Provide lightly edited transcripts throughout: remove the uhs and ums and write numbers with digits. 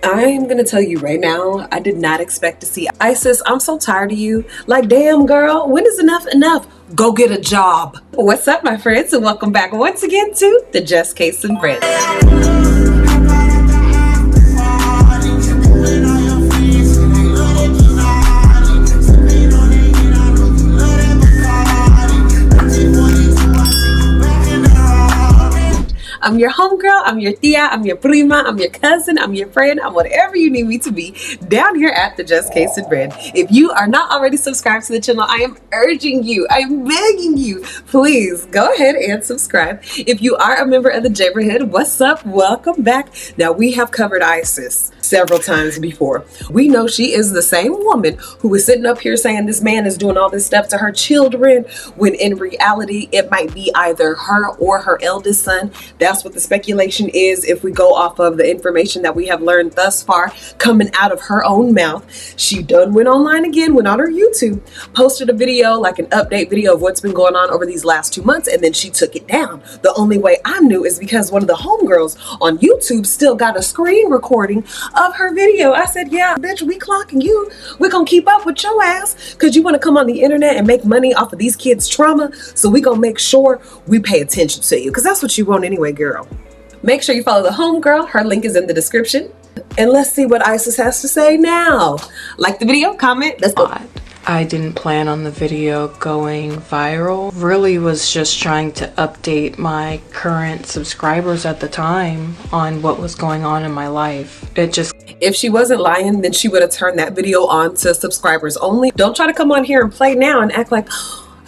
I'm gonna tell you right now, I did not expect to see Isis. I'm so tired of you. Like, damn, girl, when is enough enough? Go get a job. What's up, my friends, and welcome back once again to the Just Case and Friends. I'm your homegirl, I'm your tia, I'm your prima, I'm your cousin, I'm your friend, I'm whatever you need me to be down here at the Just Case and Friend. If you are not already subscribed to the channel, I am urging you, I am begging you, please go ahead and subscribe. If you are a member of the neighborhood, what's up? Welcome back. Now, we have covered Isis several times before. We know she is the same woman who was sitting up here saying this man is doing all this stuff to her children, when in reality, it might be either her or her eldest son. That's what the speculation is if we go off of the information that we have learned thus far coming out of her own mouth. She done went online again, went on her YouTube, posted a video, like an update video of what's been going on over these last 2 months, and then she took it down. The only way I knew is because one of the homegirls on YouTube still got a screen recording of her video. I said, yeah, bitch, we clocking you. We're gonna keep up with your ass because you want to come on the internet and make money off of these kids' trauma. So we gonna make sure we pay attention to you because that's what you want anyway, girl. Make sure you follow the homegirl. Her link is in the description. And let's see what Isis has to say now. Like the video, comment, let's go. I didn't plan on the video going viral. Really was just trying to update my current subscribers at the time on what was going on in my life. If she wasn't lying, then she would have turned that video on to subscribers only. Don't try to come on here and play now and act like,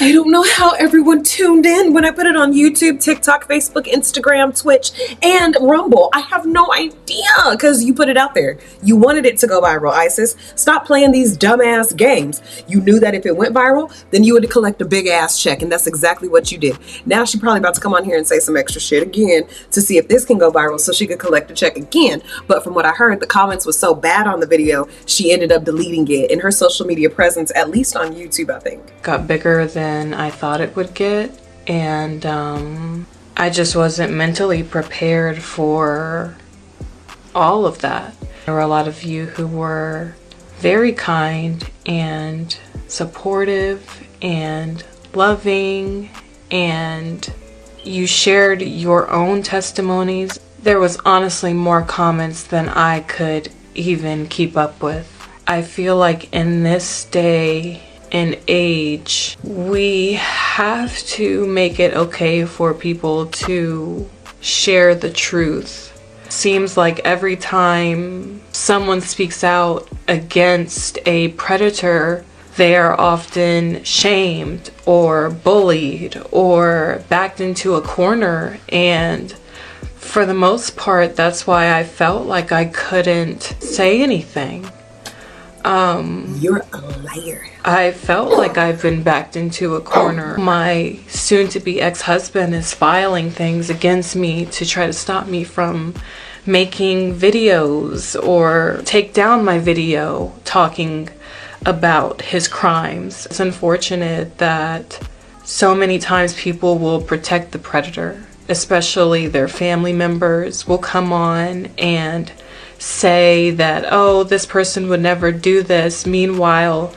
I don't know how everyone tuned in when I put it on YouTube, TikTok, Facebook, Instagram, Twitch, and Rumble. I have no idea because you put it out there. You wanted it to go viral, Isis. Stop playing these dumbass games. You knew that if it went viral, then you would collect a big ass check, and that's exactly what you did. Now she's probably about to come on here and say some extra shit again to see if this can go viral so she could collect a check again. But from what I heard, the comments was so bad on the video, she ended up deleting it in her social media presence, at least on YouTube, I think. Got bigger than I thought it would get, and I just wasn't mentally prepared for all of that. There were a lot of you who were very kind and supportive and loving, and you shared your own testimonies. There was honestly more comments than I could even keep up with. I feel like in this day and age, we have to make it okay for people to share the truth. Seems like every time someone speaks out against a predator, they are often shamed or bullied or backed into a corner. And for the most part, that's why I felt like I couldn't say anything. You're a liar. I felt like I've been backed into a corner. My soon-to-be ex-husband is filing things against me to try to stop me from making videos or take down my video talking about his crimes. It's unfortunate that so many times people will protect the predator, especially their family members will come on and say that, oh, this person would never do this. Meanwhile,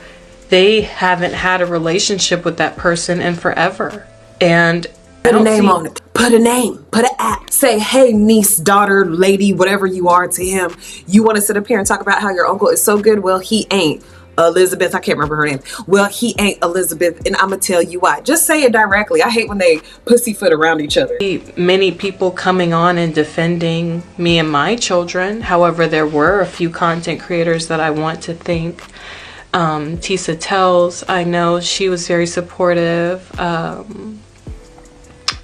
they haven't had a relationship with that person in forever. And put a name on it. Put a name. Put an app. Say, hey, niece, daughter, lady, whatever you are to him. You want to sit up here and talk about how your uncle is so good? Well, he ain't. Elizabeth, I can't remember her name. Well, he ain't Elizabeth, and I'm gonna tell you why. Just say it directly. I hate when they pussyfoot around each other. Many people coming on and defending me and my children. However, there were a few content creators that I want to thank. Tisa Tells, I know she was very supportive. Tanya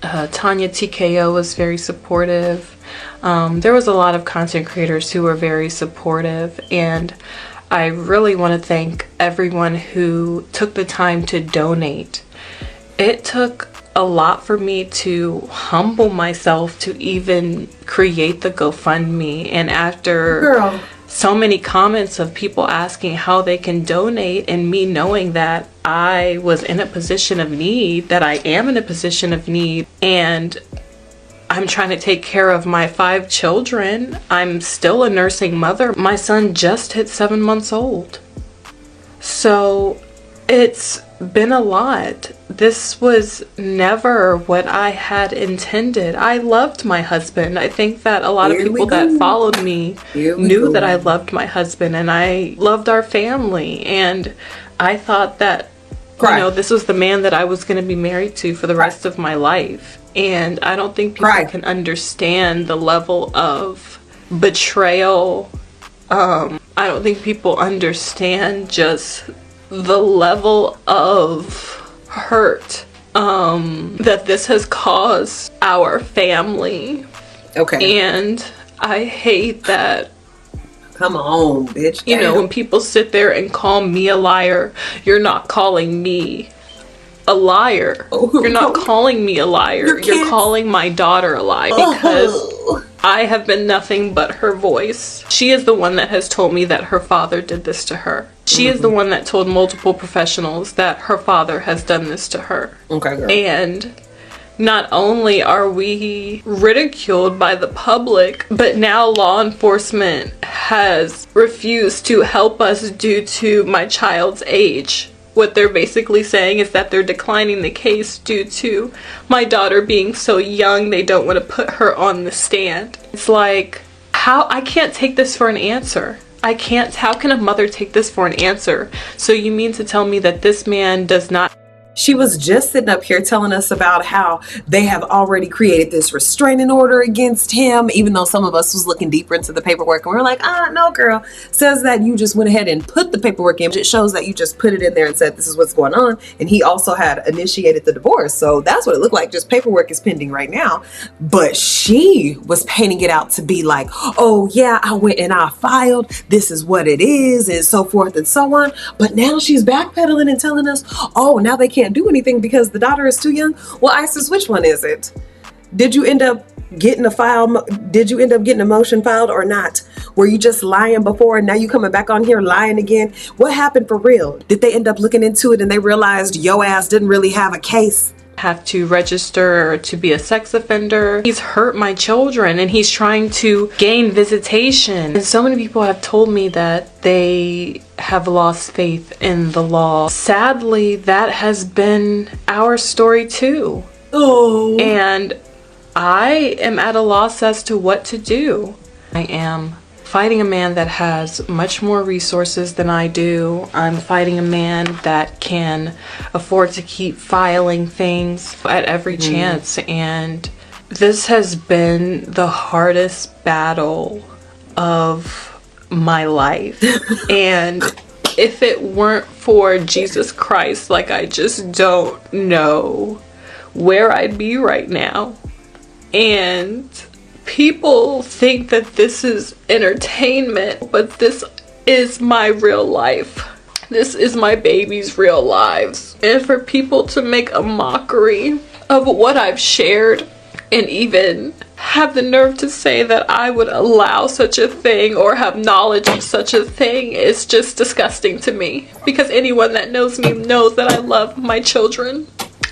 TKO was very supportive. There was a lot of content creators who were very supportive, and I really want to thank everyone who took the time to donate. It took a lot for me to humble myself to even create the GoFundMe, and after so many comments of people asking how they can donate, and me knowing that I was in a position of need, that I am in a position of need, and I'm trying to take care of my 5 children. I'm still a nursing mother. My son just hit 7 months old. So it's been a lot. This was never what I had intended. I loved my husband. I think that a lot of people that followed me knew that I loved my husband and I loved our family. And I thought that, you know, this was the man that I was going to be married to for the rest of my life. And I don't think people can understand the level of betrayal. I don't think people understand just the level of hurt that this has caused our family. Okay. And I hate that. Come on, bitch. You know, when people sit there and call me a liar, you're not calling me a liar. You're not calling me a liar. You're calling my daughter a liar because I have been nothing but her voice. She is the one that has told me that her father did this to her. She is the one that told multiple professionals that her father has done this to her. Okay, girl. And not only are we ridiculed by the public, but now law enforcement has refused to help us due to my child's age. What they're basically saying is that they're declining the case due to my daughter being so young, they don't want to put her on the stand. It's like, how? I can't take this for an answer. I can't. How can a mother take this for an answer? So you mean to tell me that this man does not... She was just sitting up here telling us about how they have already created this restraining order against him, even though some of us was looking deeper into the paperwork and we're like, no, girl. Says that you just went ahead and put the paperwork in. It shows that you just put it in there and said this is what's going on. And he also had initiated the divorce. So that's what it looked like. Just paperwork is pending right now. But she was painting it out to be like, oh yeah, I went and I filed. This is what it is, and so forth and so on. But now she's backpedaling and telling us, oh, now they can't do anything because the daughter is too young. Well, Isis, which one is it? Did you end up getting a file? Did you end up getting a motion filed or not? Were you just lying before and now you coming back on here lying again? What happened for real? Did they end up looking into it and they realized yo ass didn't really have a case? Have to register to be a sex offender. He's hurt my children and he's trying to gain visitation. And so many people have told me that they have lost faith in the law. Sadly, that has been our story too. Oh. And I am at a loss as to what to do. I am fighting a man that has much more resources than I do. I'm fighting a man that can afford to keep filing things at every chance. And this has been the hardest battle of my life. And if it weren't for Jesus Christ, like, I just don't know where I'd be right now. And people think that this is entertainment, but this is my real life. This is my baby's real lives. And for people to make a mockery of what I've shared and even have the nerve to say that I would allow such a thing or have knowledge of such a thing is just disgusting to me. Because anyone that knows me knows that I love my children.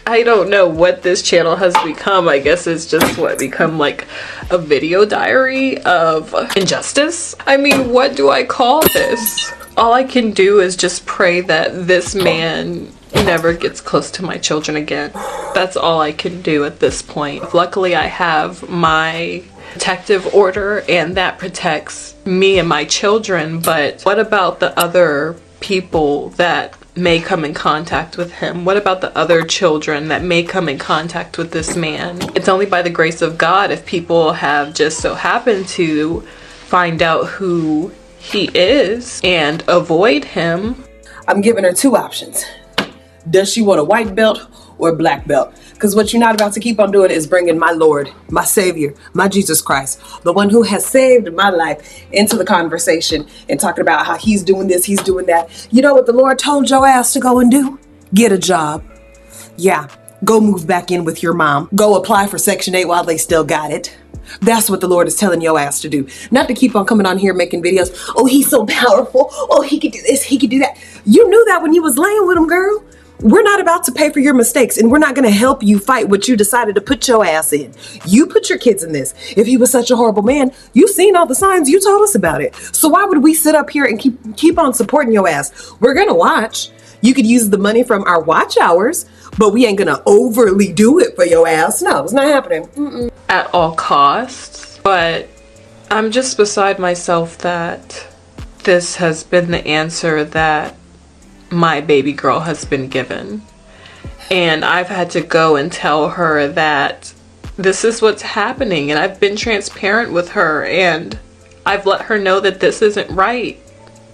I don't know what this channel has become. I guess it's just become like a video diary of injustice. I mean, what do I call this? All I can do is just pray that this man never gets close to my children again. That's all I can do at this point. Luckily, I have my protective order and that protects me and my children. But what about the other people that may come in contact with him? What about the other children that may come in contact with this man? It's only by the grace of God if people have just so happened to find out who he is and avoid him. I'm giving her 2 options. Does she want a white belt or a black belt? Because what you're not about to keep on doing is bringing my Lord, my Savior, my Jesus Christ, the one who has saved my life, into the conversation and talking about how he's doing this, he's doing that. You know what the Lord told your ass to go and do? Get a job. Yeah, go move back in with your mom. Go apply for Section 8 while they still got it. That's what the Lord is telling your ass to do. Not to keep on coming on here making videos. Oh, he's so powerful. Oh, he could do this, he could do that. You knew that when you was laying with him, girl. We're not about to pay for your mistakes, and we're not going to help you fight what you decided to put your ass in. You put your kids in this. If he was such a horrible man, you've seen all the signs. You told us about it. So why would we sit up here and keep on supporting your ass? We're going to watch. You could use the money from our watch hours, but we ain't going to overly do it for your ass. No, it's not happening. Mm-mm. At all costs. But I'm just beside myself that this has been the answer that my baby girl has been given, and I've had to go and tell her that this is what's happening, and I've been transparent with her, and I've let her know that this isn't right.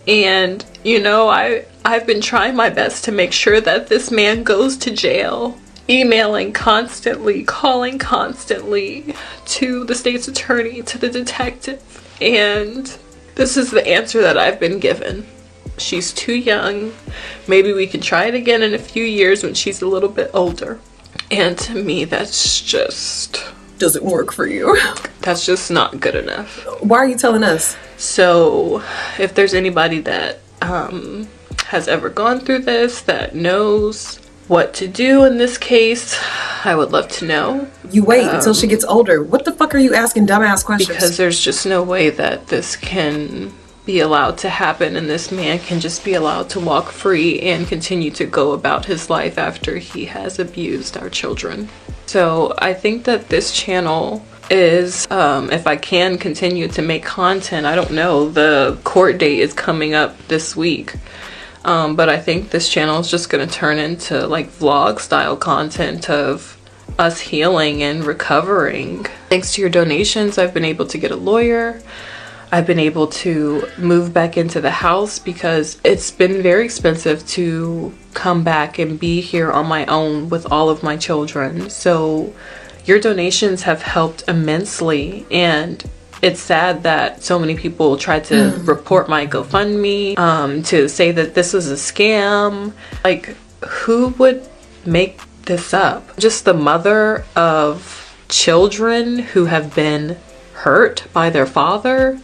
And you know, I've been trying my best to make sure that this man goes to jail, emailing constantly, calling constantly to the state's attorney, to the detective, and this is the answer that I've been given. She's too young. Maybe we can try it again in a few years when she's a little bit older. And to me, that's just... doesn't work for you. That's just not good enough. Why are you telling us? So, if there's anybody that has ever gone through this, that knows what to do in this case, I would love to know. You wait until she gets older. What the fuck are you asking dumbass questions? Because there's just no way that this can be allowed to happen, and this man can just be allowed to walk free and continue to go about his life after he has abused our children. So I think that this channel is, if I can continue to make content, I don't know, the court date is coming up this week, but I think this channel is just going to turn into like vlog style content of us healing and recovering. Thanks to your donations, I've been able to get a lawyer. I've been able to move back into the house because it's been very expensive to come back and be here on my own with all of my children. So your donations have helped immensely, and it's sad that so many people tried to report my GoFundMe, to say that this was a scam. Like, who would make this up? Just the mother of children who have been hurt by their father,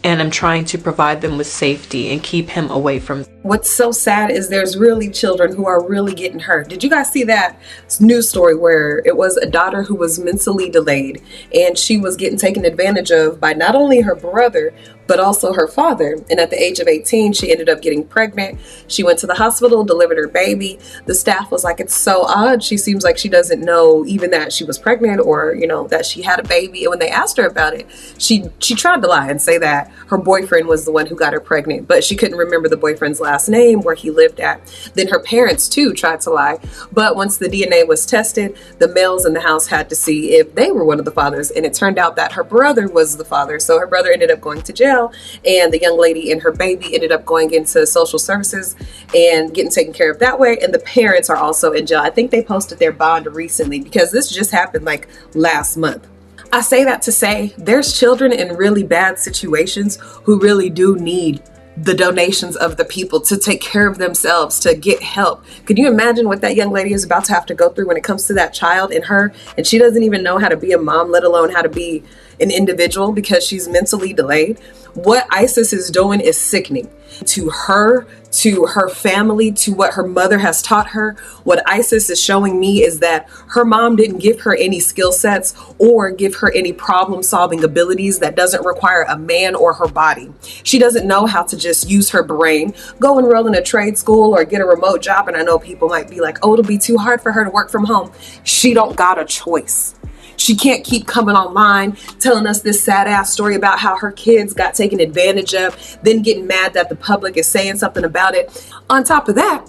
and I'm trying to provide them with safety and keep him away from. What's so sad is there's really children who are really getting hurt. Did you guys see that news story where it was a daughter who was mentally delayed, and she was getting taken advantage of by not only her brother, but also her father? And at the age of 18, she ended up getting pregnant. She went to the hospital, delivered her baby. The staff was like, it's so odd. She seems like she doesn't know even that she was pregnant, or, you know, that she had a baby. And when they asked her about it, she tried to lie and say that her boyfriend was the one who got her pregnant, but she couldn't remember the boyfriend's last name, where he lived at. Then her parents too tried to lie, but once the DNA was tested, the males in the house had to see if they were one of the fathers, and it turned out that her brother was the father. So her brother ended up going to jail, and the young lady and her baby ended up going into social services and getting taken care of that way, and the parents are also in jail. I think they posted their bond recently because this just happened like last month. I say that to say there's children in really bad situations who really do need the donations of the people to take care of themselves, to get help. Could you imagine what that young lady is about to have to go through when it comes to that child and her, and she doesn't even know how to be a mom, let alone how to be an individual because she's mentally delayed? What ISIS is doing is sickening to her, to her family, to what her mother has taught her. What ISIS is showing me is that her mom didn't give her any skill sets or give her any problem solving abilities that doesn't require a man or her body. She doesn't know how to just use her brain, go enroll in a trade school or get a remote job. And I know people might be like, oh, it'll be too hard for her to work from home. She don't got a choice. She can't keep coming online telling us this sad ass story about how her kids got taken advantage of, then getting mad that the public is saying something about it. On top of that,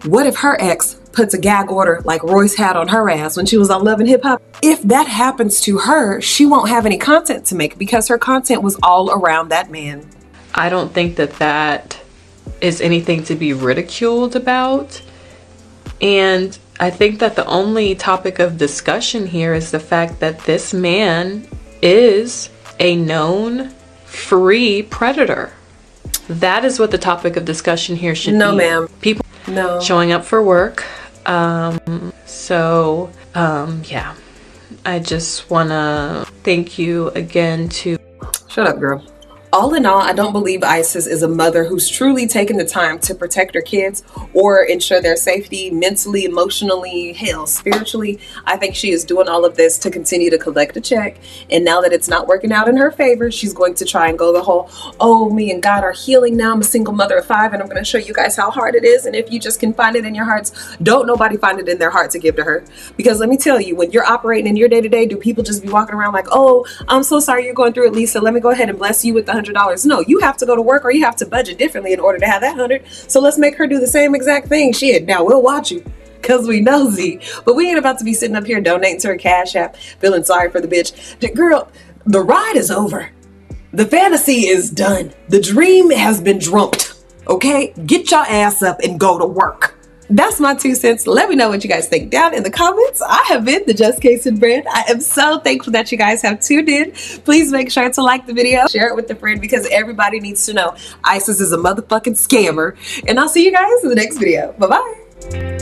what if her ex puts a gag order like Royce had on her ass when she was on Love and Hip Hop? If that happens to her, she won't have any content to make because her content was all around that man. I don't think that that is anything to be ridiculed about. And I think that the only topic of discussion here is the fact that this man is a known free predator. That is what the topic of discussion here should be. No, ma'am. People showing up for work. Yeah. I just want to thank you again to... Shut up, girl. All in all, I don't believe Isis is a mother who's truly taken the time to protect her kids or ensure their safety mentally, emotionally, hell, spiritually. I think she is doing all of this to continue to collect a check. And now that it's not working out in her favor, she's going to try and go the whole, oh, me and God are healing now. I'm a single mother of 5 and I'm going to show you guys how hard it is. And if you just can find it in your hearts, don't nobody find it in their heart to give to her. Because let me tell you, when you're operating in your day-to-day, do people just be walking around like, oh, I'm so sorry you're going through it, Lisa. Let me go ahead and bless you with the $100. No, you have to go to work or you have to budget differently in order to have that 100. So let's make her do the same exact thing. Shit, now we'll watch you because we nosy. But we ain't about to be sitting up here donating to her Cash App, feeling sorry for the bitch. Girl, the ride is over. The fantasy is done. The dream has been dreamt. Okay? Get your ass up and go to work. That's my 2 cents. Let me know what you guys think down in the comments. I have been the Just Case and Brand. I am so thankful that you guys have tuned in. Please make sure to like the video, share it with a friend because everybody needs to know Isis is a motherfucking scammer. And I'll see you guys in the next video. Bye-bye.